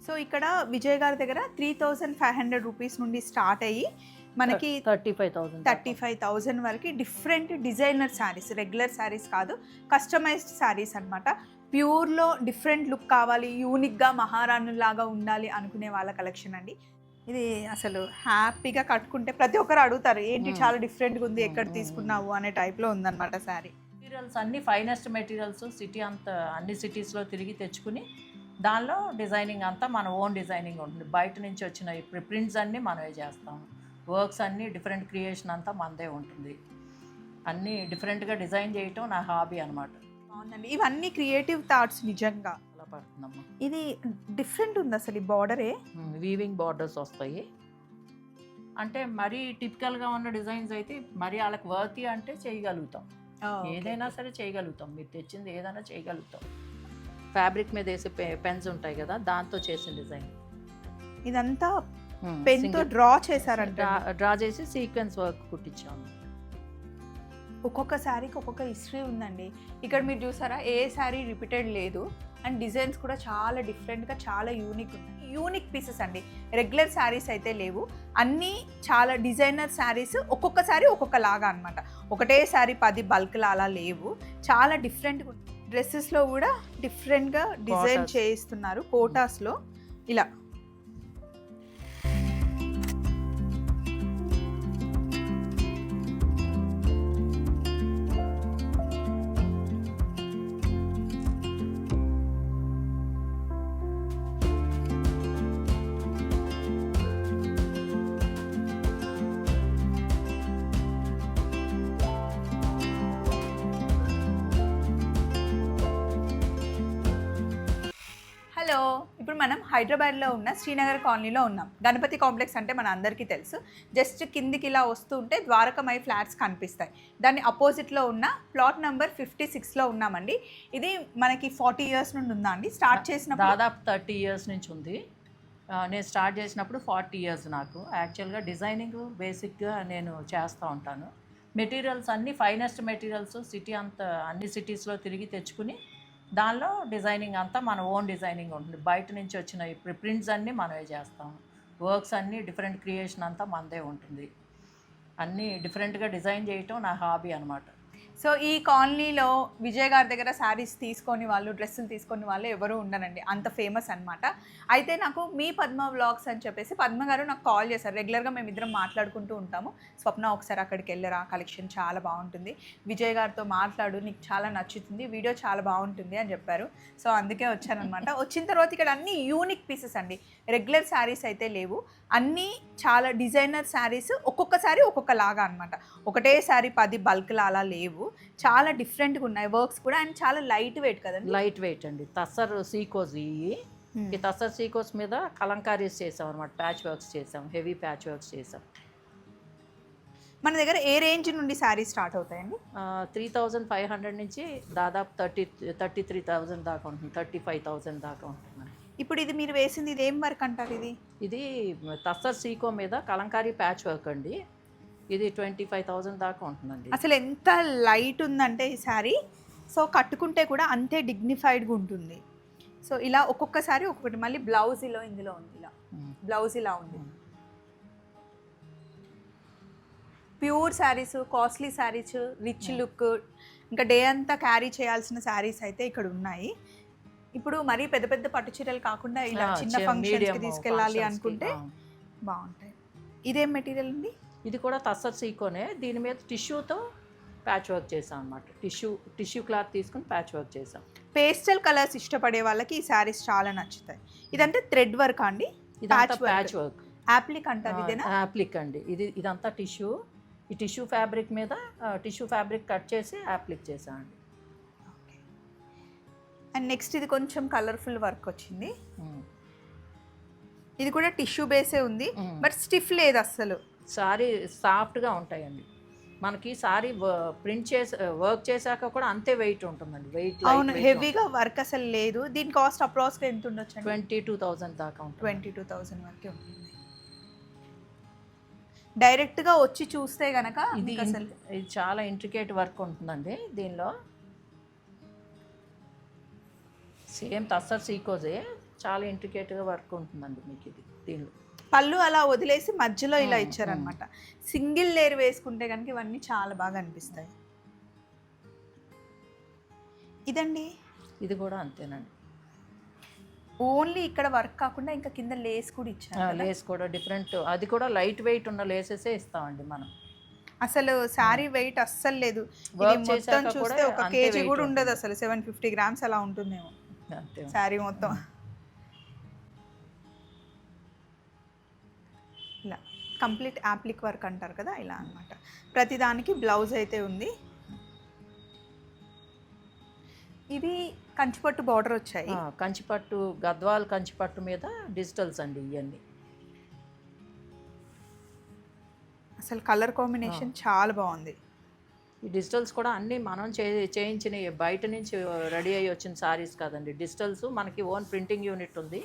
So ఇక్కడ విజయ్ గారి దగ్గర 3500 రూపీస్ నుండి స్టార్ట్ అయ్యి మనకి 35,000 వరకు different designer saris, regular saris కాదు, కస్టమైజ్డ్ శారీస్ అనమాట. ప్యూర్లో డిఫరెంట్ లుక్ కావాలి, యూనిక్గా మహారాణులాగా ఉండాలి అనుకునే వాళ్ళ కలెక్షన్ అండి ఇది. అసలు హ్యాపీగా కట్టుకుంటే ప్రతి ఒక్కరు అడుగుతారు ఏంటి చాలా డిఫరెంట్గా ఉంది, ఎక్కడ తీసుకున్నావు అనే టైప్లో ఉందన్నమాట శారీ. మెటీరియల్స్ అన్ని ఫైనెస్ట్ మెటీరియల్స్ సిటీ అంతా అన్ని సిటీస్లో తిరిగి తెచ్చుకుని దానిలో డిజైనింగ్ అంతా మన ఓన్ డిజైనింగ్ ఉంటుంది. బయట నుంచి వచ్చిన ఇప్పుడు ప్రింట్స్ అన్నీ మనమే చేస్తాం, వర్క్స్ అన్నీ డిఫరెంట్ క్రియేషన్ అంతా మనదే ఉంటుంది. అన్నీ డిఫరెంట్గా డిజైన్ చేయటం నా హాబీ అనమాట. బాగుందండి, ఇవన్నీ క్రియేటివ్ థాట్స్ నిజంగా అలా పడుతుందమ్మా. ఇది డిఫరెంట్ ఉంది అసలు, ఈ బార్డరే వీవింగ్ బార్డర్స్ వస్తాయి. అంటే మరీ టిపికల్గా ఉన్న డిజైన్స్ అయితే మరీ వాళ్ళకి వర్తి అంటే చేయగలుగుతాం, ఏదైనా సరే చేయగలుగుతాం. మీరు తెచ్చింది ఏదైనా చేయగలుగుతాం. ఫ్యాబ్రిక్ మీద వేసే పెన్స్ ఉంటాయి కదా, దాంతో చేసిన డిజైన్ ఇదంతా పెన్తో డ్రా చేశారంట. డ్రా చేసి సీక్వెన్స్ వర్క్ కుట్టించాము. ఒక్కొక్క శారీకి ఒక్కొక్క హిస్టరీ ఉందండి. ఇక్కడ మీరు చూసారా, ఏ శారీ రిపీటెడ్ లేదు అండ్ డిజైన్స్ కూడా చాలా డిఫరెంట్గా చాలా యూనిక్ ఉన్నాయి. యూనిక్ పీసెస్ అండి, రెగ్యులర్ శారీస్ అయితే లేవు, అన్నీ చాలా డిజైనర్ శారీస్. ఒక్కొక్క శారీ ఒక్కొక్క లాగా అనమాట, ఒకటే శారీ 10 బల్క్లా అలా లేవు, చాలా డిఫరెంట్గా. డ్రెస్సెస్లో కూడా డిఫరెంట్గా డిజైన్ చేయిస్తున్నారు కోటాస్లో ఇలా. హలో, ఇప్పుడు మనం హైదరాబాద్లో ఉన్న శ్రీనగర్ కాలనీలో ఉన్నాం. గణపతి కాంప్లెక్స్ అంటే మన అందరికీ తెలుసు. జస్ట్ కిందికి ఇలా వస్తూ ఉంటే ద్వారకమై ఫ్లాట్స్ కనిపిస్తాయి. దాన్ని అపోజిట్లో ఉన్న ప్లాట్ నెంబర్ 56లో ఉన్నామండి. ఇది మనకి 40 ఇయర్స్ నుండి ఉందా అండి? స్టార్ట్ చేసిన దాదాపు 30 ఇయర్స్ నుంచి ఉంది. నేను స్టార్ట్ చేసినప్పుడు 40 ఇయర్స్. నాకు యాక్చువల్గా డిజైనింగ్ బేసిక్గా నేను చేస్తూ ఉంటాను. మెటీరియల్స్ అన్నీ ఫైనెస్ట్ మెటీరియల్స్ సిటీ అంతా అన్ని సిటీస్లో తిరిగి తెచ్చుకుని దానిలో డిజైనింగ్ అంతా మన ఓన్ డిజైనింగ్ ఉంటుంది. బయట నుంచి వచ్చిన ఇప్పుడు ప్రింట్స్ అన్నీ మనమే చేస్తాం, వర్క్స్ అన్నీ డిఫరెంట్ క్రియేషన్ అంతా మనదే ఉంటుంది. అన్నీ డిఫరెంట్గా డిజైన్ చేయటం నా హాబీ అనమాట. సో ఈ కాలనీలో విజయ్ గారి దగ్గర శారీస్ తీసుకొని వాళ్ళు, డ్రెస్సులు తీసుకొని వాళ్ళు ఎవరు ఉండనండి, అంత ఫేమస్ అనమాట. అయితే నాకు మీ పద్మ వ్లాగ్స్ అని చెప్పేసి పద్మ గారు నాకు కాల్ చేశారు. రెగ్యులర్గా మేమిద్దరం మాట్లాడుకుంటూ ఉంటాము. స్వప్న ఒకసారి అక్కడికి వెళ్ళరా, కలెక్షన్ చాలా బాగుంటుంది, విజయ్ గారితో మాట్లాడు, నీకు చాలా నచ్చుతుంది, వీడియో చాలా బాగుంటుంది అని చెప్పారు. సో అందుకే వచ్చానమాట. వచ్చిన తర్వాత ఇక్కడ అన్ని యూనిక్ పీసెస్ అండి, రెగ్యులర్ శారీస్ అయితే లేవు, అన్నీ చాలా డిజైనర్ శారీస్. ఒక్కొక్క శారీ ఒక్కొక్క లాగా అనమాట, ఒకటే శారీ 10 బల్క్లా అలా లేవు, చాలా డిఫరెంట్గా ఉన్నాయి. వర్క్స్ కూడా అండ్ చాలా లైట్ వెయిట్ కదండి. లైట్ వెయిట్ అండి. తస్సర్ సీకోస్ ఈ తస్సర్ సీకోస్ మీద కలంకారీస్ చేసాం అనమాట, ప్యాచ్ వర్క్స్ చేసాం, హెవీ ప్యాచ్ వర్క్స్ చేసాం. మన దగ్గర ఏ రేంజ్ నుండి శారీస్ స్టార్ట్ అవుతాయండి? 3500 నుంచి దాదాపు 33,000 దాకా ఉంటుంది, 35,000 దాకా ఉంటుంది. ఇప్పుడు ఇది మీరు వేసింది ఇది ఏం వర్క్ అంటారు? ఇది తస్సర్ సీకో మీద కలంకారీ ప్యాచ్ వర్క్ అండి. ఇది 25,000 దాకా ఉంటుందండి. అసలు ఎంత లైట్ ఉందంటే ఈ శారీ, సో కట్టుకుంటే కూడా అంతే డిగ్నిఫైడ్గా ఉంటుంది. సో ఇలా ఒక్కొక్కసారి ఒక్కొక్కటి. మళ్ళీ బ్లౌజ్ ఇందులో ఉంది, ఇలా బ్లౌజ్ ఇలా ఉంది. Pure saris, costly saris, rich look, ఇంకా డే అంతా క్యారీ చేయాల్సిన శారీస్ అయితే ఇక్కడ ఉన్నాయి. ఇప్పుడు మరీ పెద్ద పెద్ద పట్టు చీరలు కాకుండా ఇలా చిన్న ఫంక్షన్స్కి తీసుకెళ్ళాలి అనుకుంటే బాగుంటాయి. ఇదేం మెటీరియల్ అండి? ఇది కూడా తస్సర్ సీకోనే, దీని మీద టిష్యూతో ప్యాచ్ వర్క్ చేసాం అనమాట. టిష్యూ క్లాత్ తీసుకుని ప్యాచ్ వర్క్ చేసాం. పేస్టల్ కలర్స్ ఇష్టపడే వాళ్ళకి ఈ శారీస్ చాలా నచ్చుతాయి. ఇదంటే థ్రెడ్ వర్క్ అండి? ప్యాచ్ వర్క్, యాప్లిక్ అంటారు ఇదేనా? యాప్లిక్ అండి. ఇదంతా టిష్యూ. ఈ టిష్యూ ఫ్యాబ్రిక్ మీద టిష్యూ ఫ్యాబ్రిక్ కట్ చేసి యాప్లిక్ చేసామండి. అండ్ నెక్స్ట్ ఇది కొంచెం కలర్ఫుల్ వర్క్ వచ్చింది. ఇది కూడా టిష్యూ బేసే ఉంది, బట్ స్టిఫ్ లేదు అస్సలు. సారీ సాఫ్ట్గా ఉంటాయండి. మనకి సారీ ప్రింట్ చేసి వర్క్ చేశాక కూడా అంతే వెయిట్ ఉంటుందండి. వెయిట్ అవును, హెవీగా వర్క్ అసలు లేదు. దీని కాస్ట్ అప్రాక్స్గా ఎంత ఉండొచ్చు? 22,000 దాకా ఉంటుంది. 22,000 వరకే ఉంటుంది. డైరెక్ట్గా వచ్చి చూస్తే కనుక ఇది చాలా ఇంట్రికేట్ వర్క్ ఉంటుందండి దీనిలో. సేమ్ తస్సర్ సీకోజే, చాలా ఇంట్రికేట్గా వర్క్ ఉంటుందండి మీకు ఇది దీనిలో. పళ్ళు అలా వదిలేసి మధ్యలో ఇలా ఇచ్చారనమాట. సింగిల్ లేయర్ వేసుకుంటే కనుక ఇవన్నీ చాలా బాగా అనిపిస్తాయి. ఇదండి ఇది కూడా అంతేనండి. ఓన్లీ ఇక్కడ వర్క్ కాకుండా ఇంకా కింద లేస్ కూడా ఇచ్చారు కదా. లేస్ కూడా డిఫరెంట్, అది కూడా లైట్ వెయిట్ ఉన్న లేసెసే ఇస్తామండి మనం. అసలు శారీ వెయిట్ అస్సలు లేదు. ఇది వర్క్ మొత్తం చేశాక చూస్తే కూడా ఒక అంతే కేజీ weight కూడా ఉండదు ఉంటుంది. అసలు. 750 గ్రామ్స్ అలా ఉంటుందేమో అంతే. శారీ మొత్తం. ఇలా కంప్లీట్ యాప్లిక్ వర్క్ అంటారు కదా, ఇలా అన్నమాట. ప్రతిదానికి బ్లౌజ్ అయితే ఉంది. ఇవి కంచిపట్టు బార్డర్ వచ్చాయి. కంచిపట్టు, గద్వాల్ కంచిపట్టు మీద డిజిటల్స్ అండి ఇవన్నీ. అసలు కలర్ కాంబినేషన్ చాలా బాగుంది. ఈ డిజిటల్స్ కూడా అన్నీ మనం చేయించినవి, బయట నుంచి రెడీ అయ్యి వచ్చిన సారీస్ కాదండి. డిజిటల్స్ మనకి ఓన్ ప్రింటింగ్ యూనిట్ ఉంది,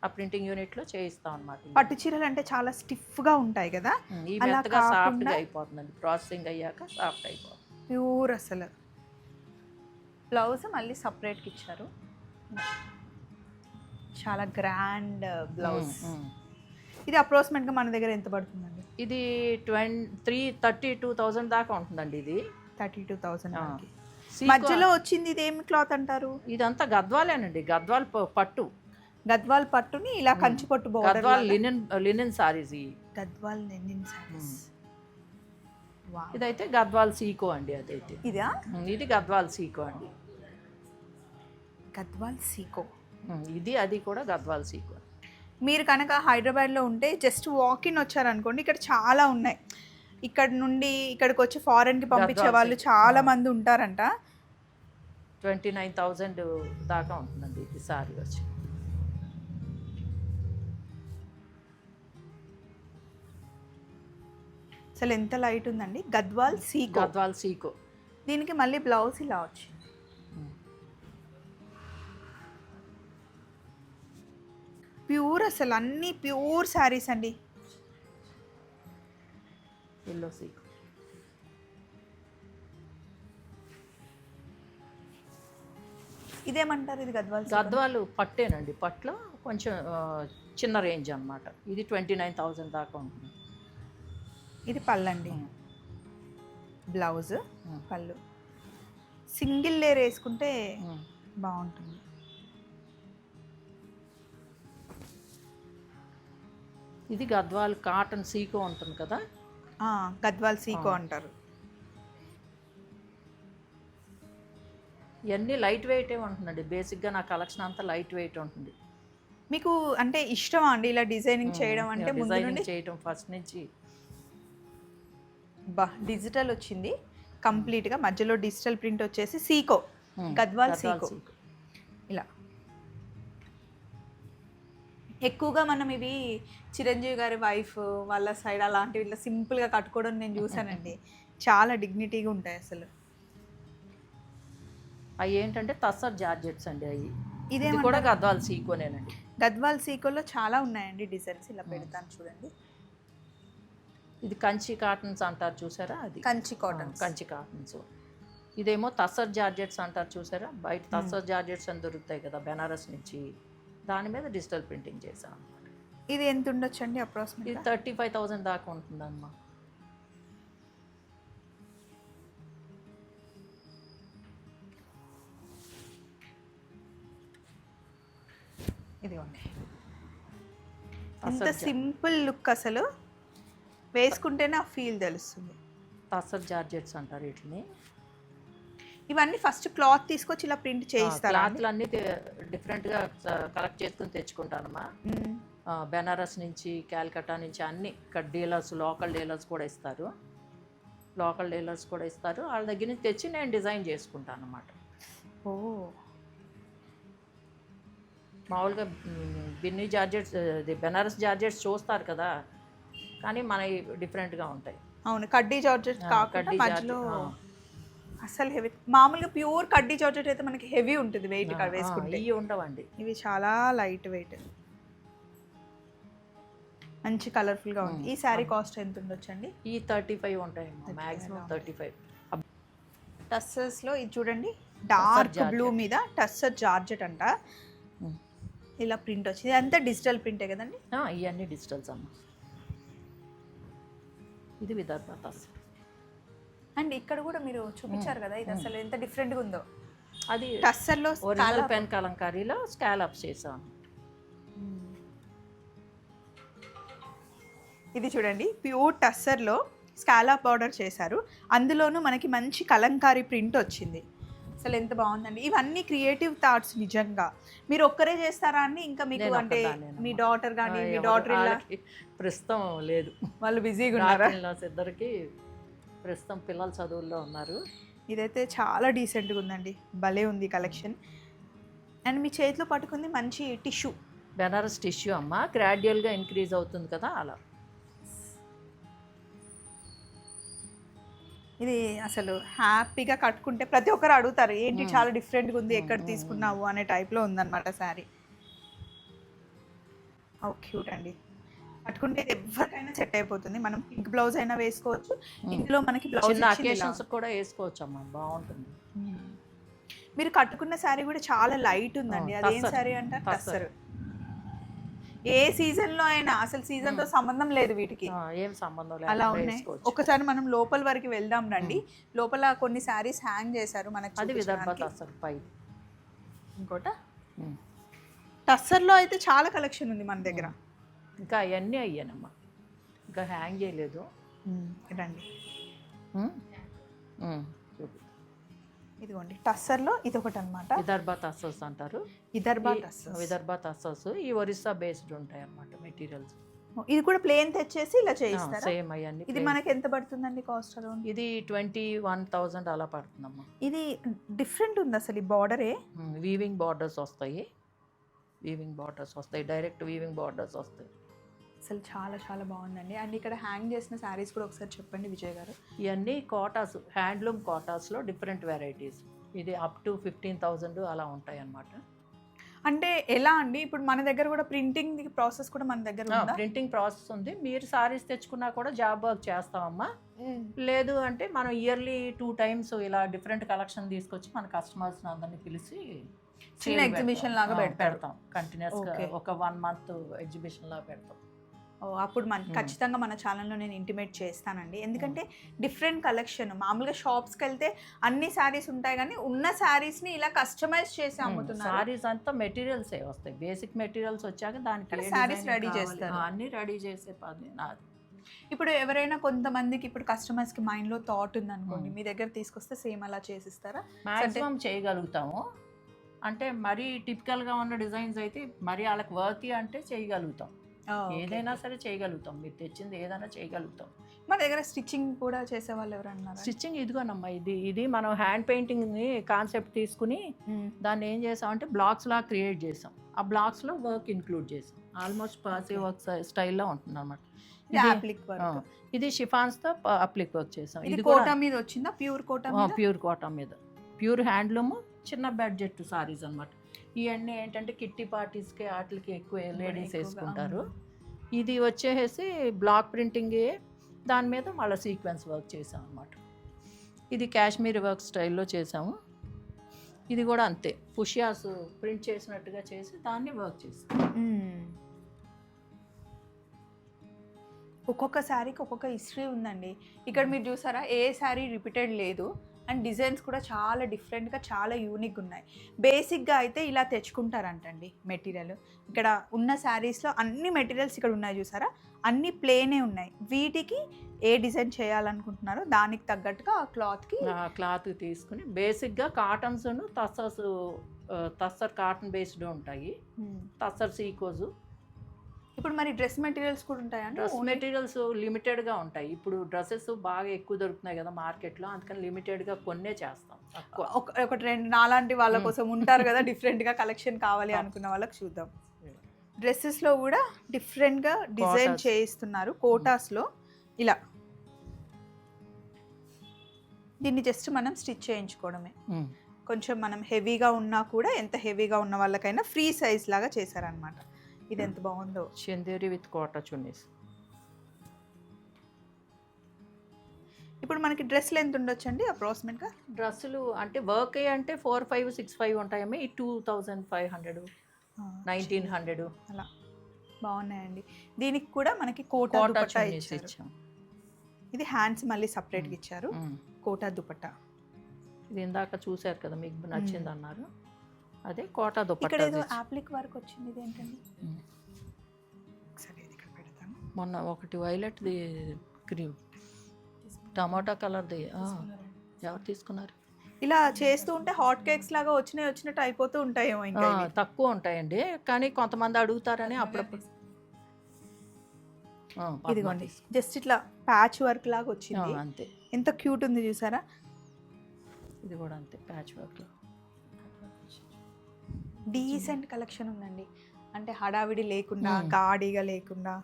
ఆ ప్రింటింగ్ యూనిట్లో చేయిస్తాం అనమాట. పట్టు చీరలు అంటే చాలా స్టిఫ్గా ఉంటాయి కదా, ఈ అలా మెత్తగా సాఫ్ట్గా కాకుండా అయిపోతుందండి. ప్రాసెసింగ్ అయ్యాక సాఫ్ట్ అయిపోతుంది. ప్యూర్ అసలు. బ్లౌజ్ మళ్ళీ సపరేట్కి ఇచ్చారు. చాలా గ్రాండ్ బ్లౌజ్. ఇది అప్రాక్సిమేట్గా మన దగ్గర ఎంత పడుతుందండి? ఇది 32,000 దాకా ఉంటుందండి. ఇది 32,000. మధ్యలో వచ్చింది ఇది ఏమి క్లాత్ అంటారు? ఇదంతా గద్వాలేనండి, గద్వాల్ పట్టు. గద్వాల్ పట్టుని ఇలా కంచి పట్టు బోర్డర్. గద్వాల్ లినెన్ సారీస్. ఈ గద్వాల్ లెనిన్ సారీస్. ఇదైతే గద్వాల్ సీకో అండి. అదైతే ఇదా? ఇది గద్వాల్ సీకో అండి. గద్వాల్ సీకో ఇది, అది కూడా గద్వాల్ సీకో. మీరు కనుక హైదరాబాద్లో ఉంటే జస్ట్ వాకిన్ వచ్చారనుకోండి, ఇక్కడ చాలా ఉన్నాయి. ఇక్కడ నుండి ఇక్కడికి వచ్చి ఫారెన్కి పంపించే వాళ్ళు చాలా మంది ఉంటారంట. 29,000 దాకా ఉంటుందండి ఇది సారీ వచ్చి. అసలు ఎంత లైట్ ఉందండి. గద్వాల్ సీకో. గద్వాల్ సీకో. దీనికి మళ్ళీ బ్లౌజ్ ఇలా వచ్చింది. ప్యూర్, అసలు అన్నీ ప్యూర్ శారీస్ అండి. ఎల్లో సీకో. ఇదేమంటారు? ఇది గద్వాల్ సీకో. గద్వాలు పట్టేనండి. పట్లో కొంచెం చిన్న రేంజ్ అన్నమాట. ఇది 29,000 దాకా ఉంటుంది. ఇది పళ్ళండి. బ్లౌజ్, పళ్ళు. సింగిల్ లేయర్ వేసుకుంటే బాగుంటుంది. ఇది గద్వాల్ కాటన్ సీకో ఉంటుంది కదా, గద్వాల్ సీకో అంటారు. ఇవన్నీ లైట్ వెయిటే ఉంటుందండి. బేసిక్గా నా కలెక్షన్ అంతా లైట్ వెయిట్ ఉంటుంది. మీకు అంటే ఇష్టమా అండి ఇలా డిజైనింగ్ చేయడం? అంటే ముందు నుండి డిజైనింగ్ చేయడం ఫస్ట్ నుంచి. డిజిటల్ వచ్చింది కంప్లీట్గా, మధ్యలో డిజిటల్ ప్రింట్ వచ్చేసి సీకో, గద్వాల్ సీకో. ఇలా ఎక్కువగా మనం ఇవి చిరంజీవి గారి వైఫ్ వాళ్ళ సైడ్ అలాంటివి ఇట్లా సింపుల్గా కట్టుకోవడం నేను చూసానండి. చాలా డిగ్నిటీగా ఉంటాయి అసలు. అవి ఏంటంటే తస్సర్ జార్జెట్స్ అండి. అవి ఇదే కూడా గద్వాల్ సీకోనేనండి. గద్వాల్ సీకోలో చాలా ఉన్నాయండి డిజైన్స్. ఇలా పెడతాను చూడండి. ఇది కంచి కాటన్స్ అంటారు చూసారా, అది కంచి కాటన్. కంచి కాటన్స్. ఇదేమో తస్సర్ జార్జెట్స్ అంటారు చూసారా, బయట తస్సర్ జార్జెట్స్ అని దొరుకుతాయి కదా బెనారస్ నుంచి, దాని మీద డిజిటల్ ప్రింటింగ్ చేసాం అనమాట. ఇది ఎంత ఉండొచ్చు అండి అప్రాక్సిమేట్? ఇది 35,000 దాకా ఉంటుందమ్మా. ఇదిగోండి, ఎంత సింపుల్ లుక్. అసలు వేసుకుంటేనే ఆ ఫీల్ తెలుస్తుంది. తస్సర్ జార్జెట్స్ అంటారు వీటిని. ఇవన్నీ ఫస్ట్ క్లాత్ తీసుకొచ్చి ఇలా ప్రింట్ చేయిస్తారు. క్లాత్లు అన్నీ డిఫరెంట్గా కలెక్ట్ చేసుకుని తెచ్చుకుంటానమ్మా. బెనారస్ నుంచి, క్యాల్కటా నుంచి అన్ని ఇక్కడ డీలర్స్, లోకల్ డీలర్స్ కూడా ఇస్తారు. వాళ్ళ దగ్గర నుంచి తెచ్చి నేను డిజైన్ చేసుకుంటాను అన్నమాట. ఓ, మామూలుగా బిన్నీ జార్జెట్స్, బెనారస్ జార్జెట్స్ చూస్తారు కదా, కానీ మన డిఫరెంట్గా ఉంటాయి. అవును, కడ్డీ జార్జెట్ కాకుండా మధ్యలో అసలు హెవీ. మామూలుగా ప్యూర్ కడ్డీ జార్జెట్ అయితే మనకి హెవీ ఉంటుంది వెయిట్ వేసుకుంటే. ఇవి ఉండవండి, ఇవి చాలా లైట్ వెయిట్, మంచి కలర్ఫుల్గా ఉంది. ఈ శారీ కాస్ట్ ఎంత ఉండొచ్చండి? ఈ 35 ఉంటాయి మ్యాక్సిమం 35. టస్సర్స్లో ఇది చూడండి, డార్క్ బ్లూ మీద టస్సర్ జార్జెట్ అంట. ఇలా ప్రింట్ వచ్చింది, అంతా డిజిటల్ ప్రింటే కదండి. ఇవన్నీ డిజిటల్స్ అమ్మ. ఇది విదర్భ తస్సర్. అండ్ ఇక్కడ కూడా మీరు చూపించారు కదా, ఇది అసలు ఎంత డిఫరెంట్గా ఉందో. అది టస్సర్లో ఒరిజినల్ పెన్ కలంకారీలో స్కాలప్స్ చేసాం. ఇది చూడండి, ప్యూర్ టస్సర్లో స్కాలప్ బార్డర్ చేశారు, అందులోనూ మనకి మంచి కలంకారీ ప్రింట్ వచ్చింది. అసలు ఎంత బాగుందండి. ఇవన్నీ క్రియేటివ్ థాట్స్ నిజంగా. మీరు ఒక్కరే చేస్తారా అండి, ఇంకా మీకు అంటే మీ డాటర్ కానీ మీ డాటర్ ప్రస్తుతం లేదు, వాళ్ళు బిజీగా ఉన్నారా? ఇద్దరికి ప్రస్తుతం పిల్లలు చదువుల్లో ఉన్నారు. ఇదైతే చాలా డీసెంట్గా ఉందండి, భలే ఉంది కలెక్షన్. అండ్ మీ చేతిలో పట్టుకుంది మంచి టిష్యూ, బెనారస్ టిష్యూ అమ్మ, గ్రాడ్యువల్గా ఇంక్రీజ్ అవుతుంది కదా అలా. ఇది అసలు హ్యాపీగా కట్టుకుంటే ప్రతి ఒక్కరు అడుగుతారు ఏంటి చాలా డిఫరెంట్గా ఉంది, ఎక్కడ తీసుకున్నావు అనే టైప్లో ఉందన్నమాట శారీ. ఓ క్యూట్ అండి, కట్టుకుంటే ఎవరికైనా సెట్ అయిపోతుంది. మనం పింక్ బ్లౌజ్ అయినా వేసుకోవచ్చు, ఇందులో మనకి బ్లౌజ్ అకేషన్స్ కూడా వేసుకోవచ్చు అమ్మ, బాగుంటుంది. మీరు కట్టుకున్న శారీ కూడా చాలా లైట్ ఉందండి, అదేం శారీ అంటారు? టస్సర్. ఏ సీజన్ లో అయినా, అసలు సీజన్ తో సంబంధం లేదు వీటికి, ఏం సంబంధం లేదు, అలా ఉన్నాయి. ఒకసారి మనం లోపల వరకు వెళ్దాం రండి. లోపల కొన్ని శారీస్ హ్యాంగ్ చేశారు మనకి. అది విదర్భ టస్సర్ పై. ఇంకోట టస్సర్ లో అయితే చాలా కలెక్షన్ ఉంది మన దగ్గర. ఇంకా అవన్నీ అయ్యానమ్మా, ఇంకా హ్యాంగ్ చేయలేదు. రండి, ఇదిగోండి టస్సర్లో ఇది ఒకటి అనమాట. విదర్భ టస్సర్స్ అంటారు. విదర్భ టస్సర్స్ ఈ ఒరిస్సా బేస్డ్ ఉంటాయి అన్నమాట మెటీరియల్స్. ఇది కూడా ప్లేన్ తెచ్చేసి ఇలా చేయిస్తారా? సేమ్ అయ్యండి. ఇది మనకి ఎంత పడుతుందండి కాస్ట్ అరౌండ్? ఇది 21,000 అలా పడుతుందమ్మా. ఇది డిఫరెంట్ ఉంది అసలు, ఈ బార్డరే వీవింగ్ బార్డర్స్ వస్తాయి, డైరెక్ట్ వీవింగ్ బార్డర్స్ వస్తాయి. అసలు చాలా చాలా బాగుందండి. అండ్ ఇక్కడ హ్యాంగ్ చేసిన శారీస్ కూడా ఒకసారి చెప్పండి విజయ్ గారు. ఇవన్నీ కోటాస్, హ్యాండ్లూమ్ కోటాస్లో డిఫరెంట్ వెరైటీస్. ఇది అప్ టు 15,000 అలా ఉంటాయి అన్నమాట. అంటే ఎలా అండి, ఇప్పుడు మన దగ్గర కూడా ప్రింటింగ్ ప్రాసెస్ కూడా మన దగ్గర ఉందా? ప్రింటింగ్ ప్రాసెస్ ఉంది. మీరు సారీస్ తెచ్చుకున్నా కూడా జాబ్ వర్క్ చేస్తామమ్మా. లేదు అంటే మనం ఇయర్లీ 2 times ఇలా డిఫరెంట్ కలెక్షన్ తీసుకొచ్చి మన కస్టమర్స్ అందరినీ పిలిచి చిన్న ఎగ్జిబిషన్ లాగా పెడతాం. కంటిన్యూస్గా ఒక 1 month ఎగ్జిబిషన్ లాగా పెడతాం. అప్పుడు ఖచ్చితంగా మన ఛానల్లో నేను ఇంటిమేట్ చేస్తానండి. ఎందుకంటే డిఫరెంట్ కలెక్షన్, మామూలుగా షాప్స్కి వెళ్తే అన్ని శారీస్ ఉంటాయి కానీ ఉన్న శారీస్ని ఇలా కస్టమైజ్ చేసి అమ్ముతున్నారు. శారీస్ అంతా మెటీరియల్స్ వస్తాయి, బేసిక్ మెటీరియల్స్ వచ్చాక దానికి శారీస్ రెడీ చేస్తారు, అన్ని రెడీ చేసే పని నాది. ఇప్పుడు ఎవరైనా కొంతమందికి ఇప్పుడు కస్టమర్స్కి మైండ్లో థాట్ ఉందనుకోండి, మీ దగ్గర తీసుకొస్తే సేమ్ అలా చేసిస్తారా? మ్యాక్సిమం చేయగలుగుతాము. అంటే మరీ టిపికల్గా ఉన్న డిజైన్స్ అయితే మరీ వాళ్ళకి వర్తీ అంటే చేయగలుగుతాం, ఏదైనా సరే చేయగలుగుతాం. మీరు తెచ్చింది ఏదైనా చేయగలుగుతాం. మన దగ్గర స్టిచ్చింగ్ కూడా చేసే వాళ్ళు ఎవరన్నా? స్టిచ్చింగ్ ఇదిగోనమ్మా, ఇది మనం హ్యాండ్ పెయింటింగ్ని కాన్సెప్ట్ తీసుకుని దాన్ని ఏం చేసామంటే బ్లాక్స్ లా క్రియేట్ చేసాం. ఆ బ్లాక్స్లో వర్క్ ఇంక్లూడ్ చేసాం. ఆల్మోస్ట్ పాసివ్ వర్క్ స్టైల్లో ఉంటుంది అనమాట. ఇది షిఫాన్స్తో అప్లిక్ వర్క్ చేసాం. ఇది కోటా మీద వచ్చిందా? ప్యూర్ కోటా మీద, ప్యూర్ హ్యాండ్లూమ్, చిన్న బడ్జెట్ సారీస్ అనమాట. ఇవన్నీ ఏంటంటే కిట్టి పార్టీస్కి వాటికి ఎక్కువ లేడీస్ వేసుకుంటారు. ఇది వచ్చేసి బ్లాక్ ప్రింటింగ్, దాని మీద మళ్ళీ సీక్వెన్స్ వర్క్ చేసాం అనమాట. ఇది కాశ్మీర్ వర్క్ స్టైల్లో చేసాము. ఇది కూడా అంతే, ఫుషియాస్ ప్రింట్ చేసినట్టుగా చేసి దాన్ని వర్క్ చేసాం. ఒక్కొక్క శారీకి ఒక్కొక్క హిస్టరీ ఉందండి. ఇక్కడ మీరు చూసారా, ఏ శారీ రిపీటెడ్ లేదు. అండ్ డిజైన్స్ కూడా చాలా డిఫరెంట్గా, చాలా యూనిక్గా ఉన్నాయి. బేసిక్గా అయితే ఇలా తెచ్చుకుంటారంటండి మెటీరియల్. ఇక్కడ ఉన్న శారీస్లో అన్ని మెటీరియల్స్ ఇక్కడ ఉన్నాయి చూసారా, అన్ని ప్లేనే ఉన్నాయి. వీటికి ఏ డిజైన్ చేయాలనుకుంటున్నారో దానికి తగ్గట్టుగా ఆ క్లాత్ తీసుకుని బేసిక్గా కాటన్స్, టస్సర్ కాటన్ బేస్డ్ ఉంటాయి, టస్సర్ సీకోజు. ఇప్పుడు మరి డ్రెస్ మెటీరియల్స్ కూడా ఉంటాయండి? డ్రెస్ మెటీరియల్స్ లిమిటెడ్గా ఉంటాయి. ఇప్పుడు డ్రెస్సెస్ బాగా ఎక్కువ దొరుకుతున్నాయి కదా మార్కెట్లో, అందుకని లిమిటెడ్గా కొన్నే చేస్తాం. ఒకటి రెండు నాలాంటి వాళ్ళ కోసం ఉంటారు కదా, డిఫరెంట్గా కలెక్షన్ కావాలి అనుకున్న వాళ్ళకి చూద్దాం. డ్రెస్సెస్లో కూడా డిఫరెంట్గా డిజైన్ చేయిస్తున్నారు కోటాస్లో. ఇలా దీన్ని జస్ట్ మనం స్టిచ్ చేయించుకోవడమే. కొంచెం మనం హెవీగా ఉన్నా కూడా, ఎంత హెవీగా ఉన్న వాళ్ళకైనా ఫ్రీ సైజ్ లాగా చేశారనమాట. ఇది ఎంత బాగుందో, చందేరి విత్ కోటా చున్నీస్. ఇప్పుడు మనకి డ్రెస్సులు ఎంత ఉండొచ్చండి అప్రాక్సిమేట్గా? డ్రెస్సులు అంటే వర్క్ అంటే 4,500, 6,500 ఉంటాయమ్మా. ఈ 2,500, 1900 అలా బాగున్నాయండి. దీనికి కూడా మనకి కోటా కోటా దుపట్టా చున్నీస్ ఇచ్చారు. ఇచ్చాం. ఇది హ్యాండ్స్ మళ్ళీ సపరేట్గా ఇచ్చారు. కోటా దుపట్టా. ఇది ఇందాక చూశారు కదా, మీకు నచ్చింది అన్నారు, అదే కోటా ఇక్కడ దుపట్టా. ఏదో యాప్లిక్ వర్క్ వచ్చింది, ఇది ఏంటండి? ఒకసారి ఇది ఇక్కడ పెడతాను. మొన్న ఒకటి వైలెట్ది క్రీమ్ టమాటా కలర్ది ఎవరు తీసుకున్నారు? ఇలా చేస్తూ ఉంటే హాట్ కేక్స్ లాగా వచ్చినట్టు అయిపోతూ ఉంటాయేమో ఇంకా ఇవి. తక్కువ ఉంటాయండి, కానీ కొంతమంది అడుగుతారని అప్పుడప్పుడు. ఇదిగోండి జస్ట్ ఇట్లా ప్యాచ్ వర్క్ లాగా వచ్చింది, అంతే. ఎంత క్యూట్ ఉంది చూసారా. ఇది కూడా అంతే ప్యాచ్ వర్క్. డీసెంట్ కలెక్షన్ ఉందండి, అంటే హడావిడి లేకుండా గాడిగా లేకుండా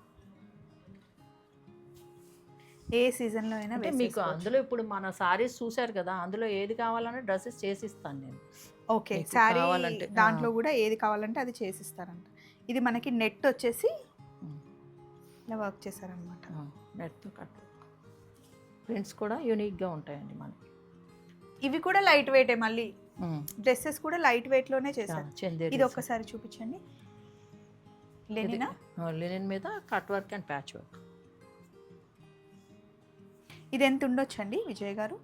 ఏ సీజన్లో అయినా అంటే మీకు అందులో ఇప్పుడు మన సారీస్ చూసారు కదా, అందులో ఏది కావాలన్నా డ్రెస్సెస్ చేసిస్తాను నేను. ఓకే, శారీ దాంట్లో కూడా ఏది కావాలంటే అది చేసిస్తారంట. ఇది మనకి నెట్ వచ్చేసి ఇలా వర్క్ చేశారనమాట. నెట్తో కట్ ప్రింట్స్ కూడా యూనిక్గా ఉంటాయండి మనకి. ఇవి కూడా లైట్ వెయిటే, మళ్ళీ డ్రెస్సెస్ కూడా లైట్ వెయిట్లోనే చేశారు. ఇది ఒక్కసారి చూపించండి. లెనిన్ మీద cut work and patch work. ఇది ఎంత ఉండొచ్చండి విజయ్ గారు?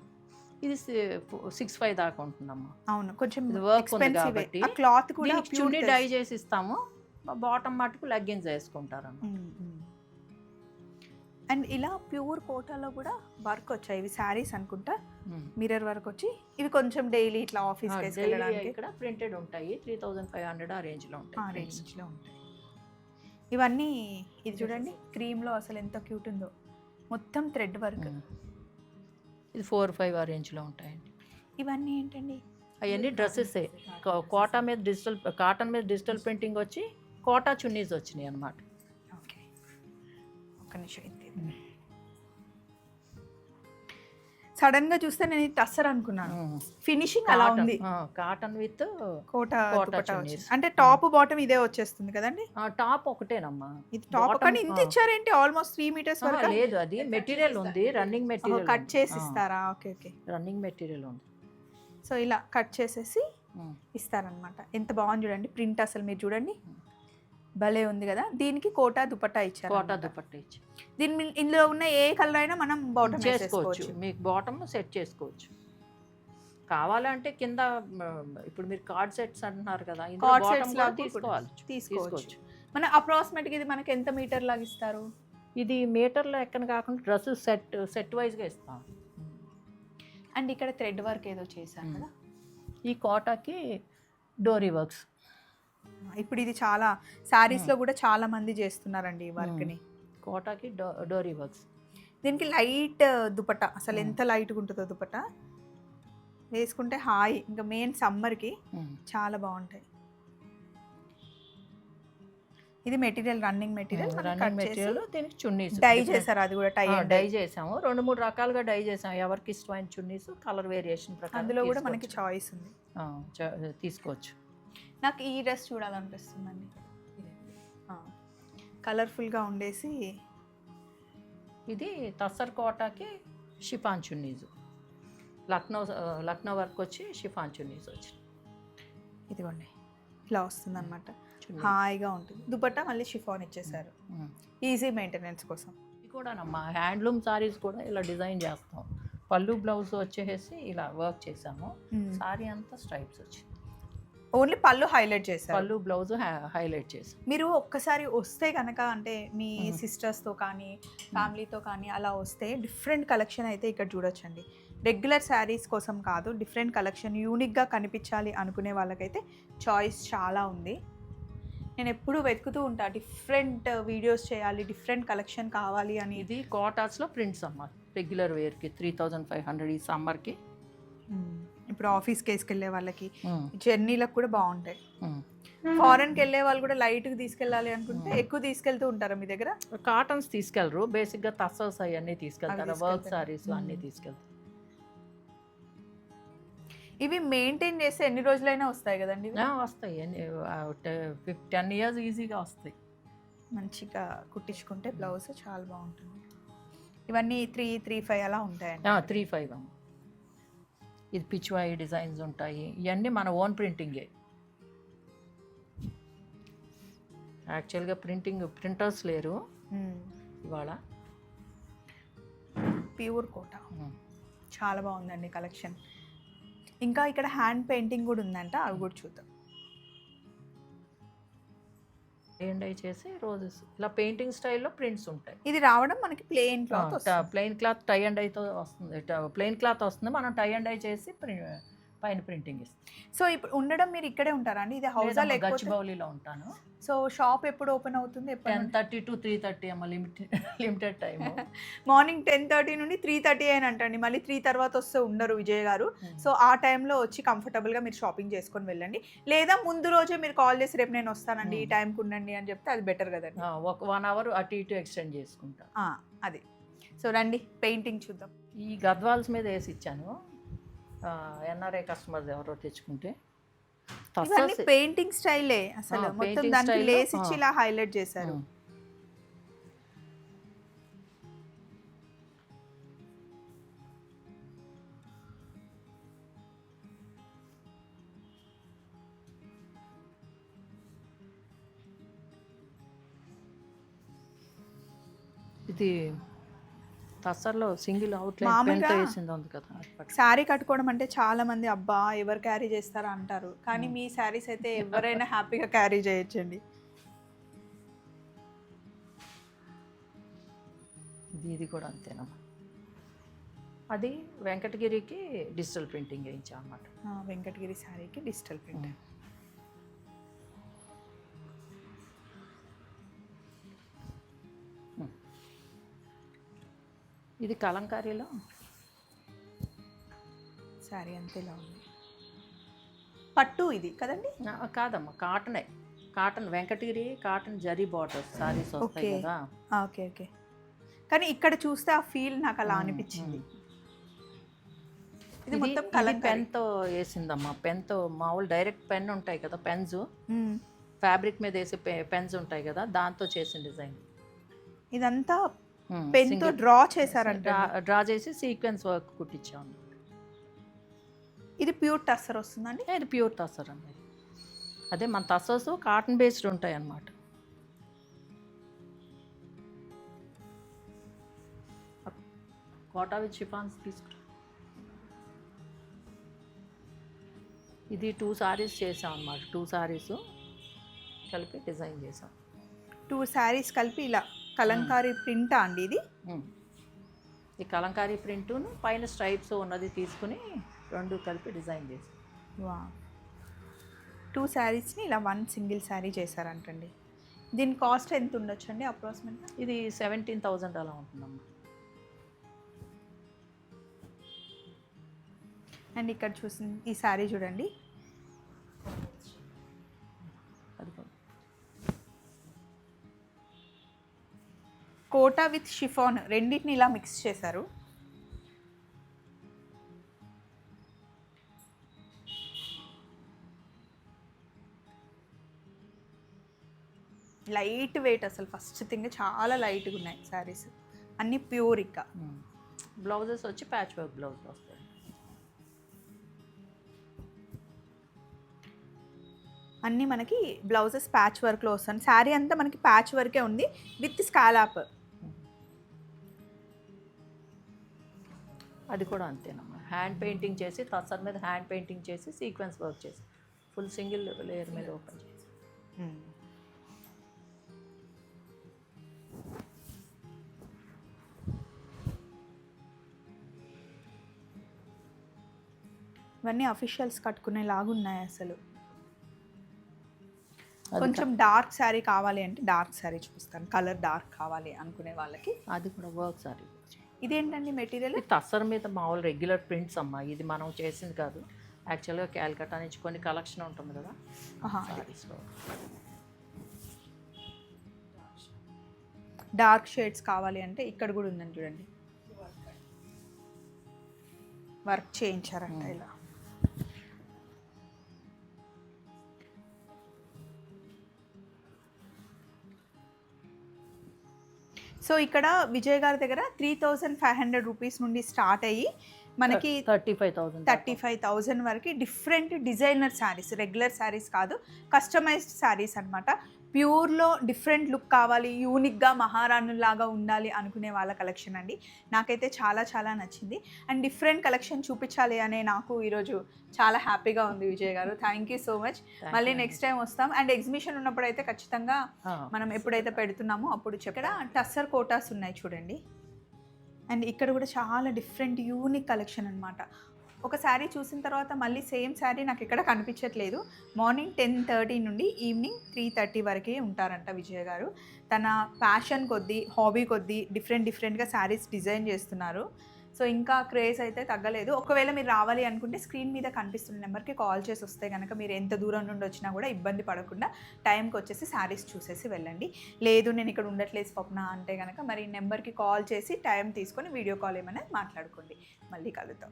ఇది 6,500 దాకా ఉంటుందమ్మా. అవును, కొంచెం వర్క్ ఉంది కాబట్టి. ఆ క్లాత్ కూడా చున్నీ డై చేసి ఇస్తాము, బాటమ్ మటుకు లెగ్గిన్స్ వేసుకుంటారు. అండ్ ఇలా ప్యూర్ కోటాలో కూడా వర్క్ వచ్చాయి. ఇవి శారీస్ అనుకుంటా, మిర్రర్ వర్క్ వచ్చి ఇవి కొంచెం డైలీ ఇట్లా ఆఫీస్కి వేసుకెళ్ళడానికి. ఇక్కడ ప్రింటెడ్ ఉంటాయి, 3,500 ఆ రేంజ్లో ఉంటాయి. ఇవన్నీ ఇది చూడండి, క్రీమ్లో అసలు ఎంత క్యూట్ ఉందో, మొత్తం థ్రెడ్ వర్క్. ఇది 4-5 ఆ రేంజ్లో ఉంటాయండి. ఇవన్నీ ఏంటండి? అవన్నీ డ్రెస్సెసే. కోటా మీద డిజిటల్, కాటన్ మీద డిజిటల్ ప్రింటింగ్ వచ్చి కోటా చున్నీస్ వచ్చినాయి అన్నమాట. ఓకే, ఒక్క నిమిషం. సడన్ గా చూస్తే నేను టస్సర్ అనుకున్నాను, ఫినిషింగ్ అలా ఉంది. కాటన్ విత్ కోటా అంటే టాప్ బాటమ్ ఇదే వచ్చేస్తుంది కదండి? టాప్ ఒకటేనమ్మా ఇది టాప్, కానీ ఇంత ఇచ్చారేంటి? ఆల్మోస్ట్ 3 మీటర్స్ వరకు లేదు, అది మెటీరియల్ ఉంది, రన్నింగ్ మెటీరియల్ కట్ చేసి ఇస్తారా? ఓకే ఓకే, రన్నింగ్ మెటీరియల్ ఉంది. సో ఇలా కట్ చేసేసి ఇస్తారనమాట. ఎంత బాగుంది చూడండి ప్రింట్, అసలు మీరు చూడండి భలే ఉంది కదా. దీనికి కోటా దుపట్టా ఇచ్చారు. కోటా దుపట్టా ఇచ్చారు. దీని ఇందులో ఉన్న ఏ కలర్ అయినా మనం బాటమ్ చేసుకోవచ్చు, మీకు బాటమ్ సెట్ చేసుకోవచ్చు. కావాలంటే కింద ఇప్పుడు మీరు కార్డ్ సెట్స్ అంటున్నారు కదా, కార్డ్ సెట్స్ లాగా తీసుకోవచ్చు. మన అప్రాక్సిమేట్గా ఇది మనకి ఎంత మీటర్ లాగా ఇస్తారు? ఇది మీటర్లో ఎక్కన కాకుండా డ్రెస్ సెట్ వైజ్గా ఇస్తాం. అండ్ ఇక్కడ థ్రెడ్ వర్క్ ఏదో చేశారు కదా, ఈ కోటాకి డోరీ వర్క్స్. ఇప్పుడు ఇది చాలా శారీస్లో కూడా చాలా మంది చేస్తున్నారండి ఈ వర్క్ని. కోటాకి డోరీ వర్క్స్. దీనికి లైట్ దుపట్టా, అసలు ఎంత లైట్గా ఉంటుందో దుపట్టా, వేసుకుంటే హాయ్. ఇంకా మెయిన్ సమ్మర్కి చాలా బాగుంటాయి. ఇది మెటీరియల్ రన్నింగ్ మెటీరియల్, దీనికి చున్నీస్ డై చేశారు. అది కూడా డై చేసాము, 2-3 రకాలుగా డై చేసాము. ఎవరికి ఇష్టమైన చున్నీస్ కలర్ వేరియేషన్ ప్రకారం అందులో కూడా మనకి చాయిస్ ఉంది, తీసుకోవచ్చు. నాకు ఈ డ్రెస్ చూడాలనిపిస్తుందండి, కలర్ఫుల్గా ఉండేసి. ఇది తస్సర్ కోటాకి షిఫాన్ చున్నీస్, లక్నో వర్క్ వచ్చి షిఫాన్ చున్నీస్ వచ్చి. ఇదిగోండి ఇలా వస్తుంది అనమాట, హాయిగా ఉంటుంది. దుపట్టా మళ్ళీ షిఫాన్ ఇచ్చేసారు, ఈజీ మెయింటెనెన్స్ కోసం. ఇది కూడానమ్మా హ్యాండ్లూమ్ సారీస్ కూడా ఇలా డిజైన్ చేస్తాం. పళ్ళు బ్లౌజ్ వచ్చేసి ఇలా వర్క్ చేసాము, సారీ అంతా స్ట్రైప్స్ వచ్చి ఓన్లీ పళ్ళు హైలైట్ చేశారు, పళ్ళు బ్లౌజ్ హైలైట్ చేసి. మీరు ఒక్కసారి వస్తే కనుక, అంటే మీ సిస్టర్స్తో కానీ ఫ్యామిలీతో కానీ అలా వస్తే డిఫరెంట్ కలెక్షన్ అయితే ఇక్కడ చూడొచ్చండి. రెగ్యులర్ శారీస్ కోసం కాదు, డిఫరెంట్ కలెక్షన్, యూనిక్గా కనిపించాలి అనుకునే వాళ్ళకైతే చాయిస్ చాలా ఉంది. నేను ఎప్పుడూ వెతుకుతూ ఉంటా, డిఫరెంట్ వీడియోస్ చేయాలి, డిఫరెంట్ కలెక్షన్ కావాలి అని. ఇది కోటాస్లో ప్రింట్స్ అమ్మ, రెగ్యులర్ వేర్కి 3,500 ఈ సమ్మర్కి. ఇప్పుడు ఆఫీస్కి వేసుకెళ్ళే వాళ్ళకి, జర్నీలకు కూడా బాగుంటాయి. ఫారెన్కి వెళ్ళే వాళ్ళు కూడా లైట్గా తీసుకెళ్ళాలి అనుకుంటే ఎక్కువ తీసుకెళ్తూ ఉంటారా మీ దగ్గర? కాటన్స్ తీసుకెళ్ళరు, బేసిక్గా తస్సర్స్ అవన్నీ తీసుకెళ్తారు, వర్క్ సారీస్ అన్నీ తీసుకెళ్తారు. ఇవి మెయింటైన్ చేస్తే ఎన్ని రోజులైనా వస్తాయి కదండి? వస్తాయి, 10 years ఈజీగా వస్తాయి. మంచిగా కుట్టించుకుంటే బ్లౌజ్ చాలా బాగుంటుంది. ఇవన్నీ 3-5 అలా ఉంటాయండి. 3-5. ఇది పిచ్వాయి డిజైన్స్ ఉంటాయి, ఇవన్నీ మన ఓన్ ప్రింటింగే. యాక్చువల్గా ప్రింటర్స్ లేరు ఇవాళ. ప్యూర్ కోట చాలా బాగుందండి కలెక్షన్. ఇంకా ఇక్కడ హ్యాండ్ పెయింటింగ్ కూడా ఉందంట, అవి కూడా చూద్దాం. అండ్ అయి చేసి రోజెస్ ఇలా పెయింటింగ్ స్టైల్లో ప్రింట్స్ ఉంటాయి. ఇది రావడం మనకి plain cloth, plain cloth tie and ఐతో వస్తుంది. ప్లెయిన్ క్లాత్ వస్తుంది, మనం టై అండ్ ఐ చేసి పైన ప్రింటింగ్ ఇస్తాం. సో ఇప్పుడు ఉండడం మీరు ఇక్కడే ఉంటారా అండి? ఇది హౌసా లేకపోతే? గచ్చిబౌలిలో ఉంటాను. సో షాప్ ఎప్పుడు ఓపెన్ అవుతుంది? 10:30 to 3:30 అమ్మ, లిమిటెడ్ టైం. మార్నింగ్ 10:30 నుండి 3:30 అని అంటండి. మళ్ళీ 3 తర్వాత వస్తే ఉండరు విజయ్ గారు. సో ఆ టైంలో వచ్చి కంఫర్టబుల్గా మీరు షాపింగ్ చేసుకొని వెళ్ళండి. లేదా ముందు రోజే మీరు కాల్ చేసి రేపు నేను వస్తానండి ఈ టైంకి ఉండండి అని చెప్తే అది బెటర్ కదండి. ఒక 1 hour అటు ఇటు ఎక్స్టెండ్ చేసుకుంటా. అది. సో రండి పెయింటింగ్ చూద్దాం. ఈ గద్వాల్స్ మీద వేసి ఇచ్చాను, ఎన్ఆర్ఐ కస్టమర్స్ ఎవరో తెచ్చుకుంటే. పెయింటింగ్ స్టైలే అసలు, మొత్తం దానికి లేస్ ఇచ్చి ఇలా హైలైట్ చేశారు. ఇది తసర్లో సింగిల్ అవుట్లైన్ పెన్తో వేసింది ఉంది కదా. శారీ కట్టుకోవడం అంటే చాలా మంది అబ్బా ఎవరు క్యారీ చేస్తారా అంటారు, కానీ మీ శారీస్ అయితే ఎవరైనా హ్యాపీగా క్యారీ చేయొచ్చండి. ఇది కూడా అంతేనా. అది వెంకటగిరికి డిజిటల్ ప్రింటింగ్ వేయించాం అన్నమాట. వెంకటగిరి శారీకి డిజిటల్ ప్రింట్. ఇది కలంకారీలో శారీ అంతేలా ఉంది. పట్టు ఇది కదండి? కాదమ్మా, కాటనే. Cotton Venkatagiri cotton zari borders saris వస్తాయి కదా. Okay okay. కానీ ఇక్కడ చూస్తే ఆ ఫీల్ నాకు అలా అనిపించింది. ఇది మొత్తం పెన్తో వేసిందమ్మా. పెన్తో మామూలు డైరెక్ట్ పెన్ ఉంటాయి కదా, పెన్స్ ఫ్యాబ్రిక్ మీద వేసే పెన్స్ ఉంటాయి కదా, దాంతో చేసిన డిజైన్. ఇదంతా పెన్తో డ్రా చేశారంట. డ్రా చేసి సీక్వెన్స్ వర్క్ కుట్టించాము. ఇది ప్యూర్ టస్సర్ వస్తుందండి? ఇది ప్యూర్ టస్సర్ అండి. అదే మన టస్సర్స్ కాటన్ బేస్డ్ ఉంటాయి అన్నమాట. కోటా విత్ షిఫాన్స్ తీసుకురా. ఇది 2 sarees చేసాం అన్నమాట. 2 sarees కలిపి డిజైన్ చేసాం. 2 sarees కలిపి ఇలా కలంకారీ ప్రింటా అండి ఇది? ఈ కలంకారీ ప్రింటును పైన స్ట్రైప్స్ ఉన్నది తీసుకుని 2 కలిపి డిజైన్ చేసాం. 2 sareesని ఇలా 1 సింగిల్ శారీ చేశారంటండి. దీని కాస్ట్ ఎంత ఉండొచ్చు అండి అప్రాక్సిమేట్గా? ఇది 17,000 అలా ఉంటుందమ్మా. అండ్ ఇక్కడ చూసి ఈ శారీ చూడండి, కోటా విత్ షిఫాన్ రెండింటిని ఇలా మిక్స్ చేశారు. లైట్ వెయిట్, అసలు ఫస్ట్ థింగ్ చాలా లైట్గా ఉన్నాయి శారీస్ అన్నీ ప్యూర్. ఇంకా బ్లౌజెస్ వచ్చి ప్యాచ్ వర్క్ బ్లౌజ్ వస్తాయి. అన్నీ మనకి బ్లౌజెస్ ప్యాచ్ వర్క్లో వస్తుంది. శారీ అంతా మనకి ప్యాచ్ వర్కే ఉంది విత్ స్కాలాప్. అది కూడా అంతేనమ్మా. హ్యాండ్ పెయింటింగ్ చేసి తసర్ మీద హ్యాండ్ పెయింటింగ్ చేసి సీక్వెన్స్ వర్క్ చేసి ఫుల్ సింగిల్ లేయర్ మీద ఓపెన్ చేసి. ఇవన్నీ అఫీషియల్స్ కట్టుకునే లాగున్నాయి అసలు. కొంచెం డార్క్ శారీ కావాలి అంటే డార్క్ శారీ చూపిస్తాను, కలర్ డార్క్ కావాలి అనుకునే వాళ్ళకి. అది కూడా వర్క్ శారీ. ఇదేంటండి మెటీరియల్? తసర్ మీద మామూలు రెగ్యులర్ ప్రింట్స్ అమ్మా. ఇది మనం చేసింది కాదు, యాక్చువల్గా క్యాల్కటా నుంచి కొన్ని కలెక్షన్ ఉంటుంది కదా శారీస్లో. డార్క్ షేడ్స్ కావాలి అంటే ఇక్కడ కూడా ఉందని చూడండి, వర్క్ చేయించారంట ఇలా. సో ఇక్కడ విజయ్ గారి దగ్గర 3,500 రూపీస్ నుండి స్టార్ట్ అయ్యి మనకి 35,000 వరకు different designer saris, regular saris కాదు, కస్టమైజ్డ్ శారీస్ అనమాట. ప్యూర్లో డిఫరెంట్ లుక్ కావాలి, యూనిక్గా మహారాణులాగా ఉండాలి అనుకునే వాళ్ళ కలెక్షన్ అండి. నాకైతే చాలా చాలా నచ్చింది. అండ్ డిఫరెంట్ కలెక్షన్ చూపించాలి అనే నాకు ఈరోజు చాలా హ్యాపీగా ఉంది విజయ్ గారు. Thank you so much. మళ్ళీ నెక్స్ట్ టైం వస్తాం. అండ్ ఎగ్జిబిషన్ ఉన్నప్పుడు అయితే ఖచ్చితంగా మనం ఎప్పుడైతే పెడుతున్నామో అప్పుడు ఇక్కడ టస్సర్ కోటాస్ ఉన్నాయి చూడండి. అండ్ ఇక్కడ కూడా చాలా డిఫరెంట్ యూనిక్ కలెక్షన్ అనమాట. ఒక శారీ చూసిన తర్వాత మళ్ళీ సేమ్ శారీ నాకు ఎక్కడ కనిపించట్లేదు. మార్నింగ్ 10:30 నుండి ఈవినింగ్ 3:30 వరకే ఉంటారంట విజయ్ గారు. తన ప్యాషన్ కొద్దీ, హాబీ కొద్దీ డిఫరెంట్గా శారీస్ డిజైన్ చేస్తున్నారు. సో ఇంకా క్రేజ్ అయితే తగ్గలేదు. ఒకవేళ మీరు రావాలి అనుకుంటే స్క్రీన్ మీద కనిపిస్తున్న నెంబర్కి కాల్ చేసి వస్తే కనుక మీరు ఎంత దూరం నుండి వచ్చినా కూడా ఇబ్బంది పడకుండా టైంకి వచ్చేసి శారీస్ చూసేసి వెళ్ళండి. లేదు నేను ఇక్కడ ఉండట్లేదు స్వప్న అంటే కనుక మరి నెంబర్కి కాల్ చేసి టైం తీసుకొని వీడియో కాల్ ఏమైనా మాట్లాడుకోండి. మళ్ళీ కలుద్దాం.